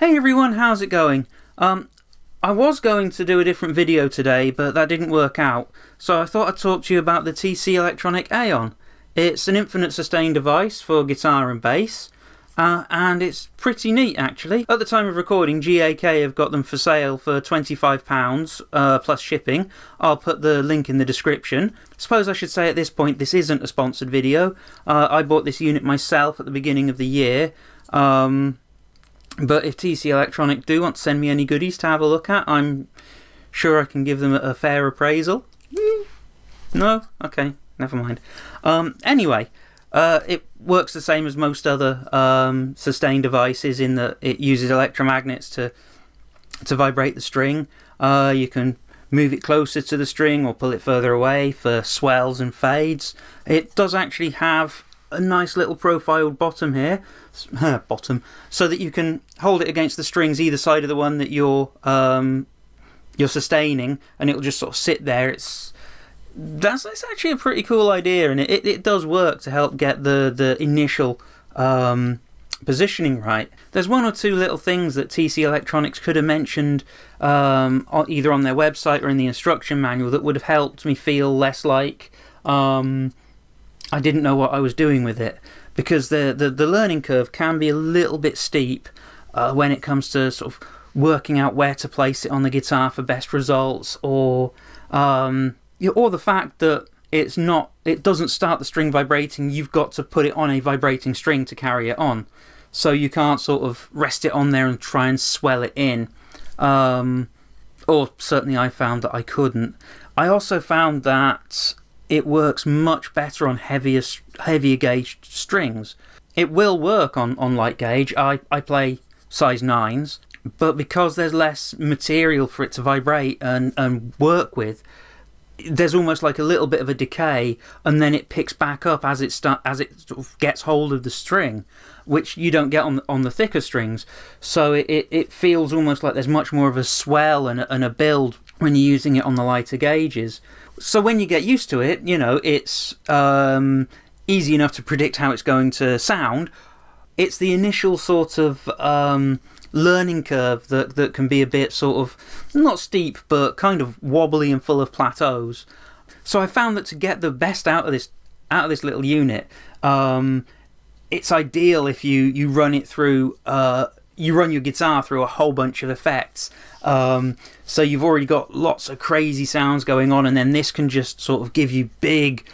Hey everyone, how's it going? I was going to do a different video today, but that didn't work out, so I thought I'd talk to you about the TC Electronic Aeon. It's an infinite sustain device for guitar and bass, and it's pretty neat actually. At the time of recording, GAK have got them for sale for £25 plus shipping. I'll put the link in the description. Suppose I should say at this point this isn't a sponsored video. I bought this unit myself at the beginning of the year. But if TC Electronic do want to send me any goodies to have a look at, I'm sure I can give them a fair appraisal. No? Okay, never mind. Anyway, it works the same as most other sustain devices in that it uses electromagnets to vibrate the string. You can move it closer to the string or pull it further away for swells and fades. It does actually have a nice little profiled bottom here, so that you can hold it against the strings either side of the one that you're sustaining, and it'll just sort of sit there. That's actually a pretty cool idea, and it does work to help get the initial positioning right. There's one or two little things that TC Electronics could have mentioned either on their website or in the instruction manual that would have helped me feel less like I didn't know what I was doing with it, because the learning curve can be a little bit steep when it comes to sort of working out where to place it on the guitar for best results, or the fact that it doesn't start the string vibrating. You've got to put it on a vibrating string to carry it on, so you can't sort of rest it on there and try and swell it in. Or certainly I found that I couldn't. I also found that it works much better on heavier gauge strings. It will work on light gauge. I play size 9s, but because there's less material for it to vibrate and work with, there's almost like a little bit of a decay, and then it picks back up as it sort of gets hold of the string, which you don't get on the thicker strings. So it feels almost like there's much more of a swell and a build when you're using it on the lighter gauges. So when you get used to it, you know, it's easy enough to predict how it's going to sound. It's the initial sort of learning curve that can be a bit sort of, not steep, but kind of wobbly and full of plateaus. So I found that to get the best out of this little unit, it's ideal if you run it through, you run your guitar through a whole bunch of effects. So you've already got lots of crazy sounds going on, and then this can just sort of give you big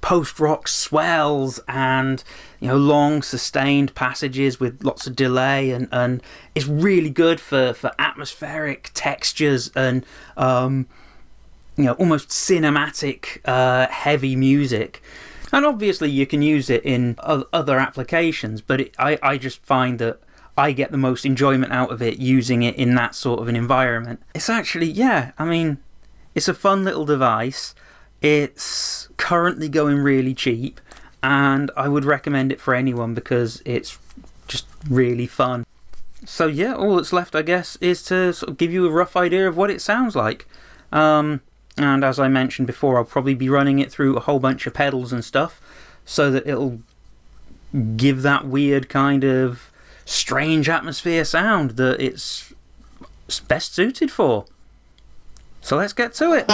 post-rock swells and, you know, long sustained passages with lots of delay, and it's really good for atmospheric textures and you know, almost cinematic heavy music. And obviously you can use it in other applications, but I just find that I get the most enjoyment out of it using it in that sort of an environment. It's actually, yeah, I mean, it's a fun little device. It's currently going really cheap, and I would recommend it for anyone because it's just really fun. So yeah, all that's left, I guess, is to sort of give you a rough idea of what it sounds like. And as I mentioned before, I'll probably be running it through a whole bunch of pedals and stuff, so that it'll give that weird kind of strange atmosphere sound that it's best suited for. So let's get to it.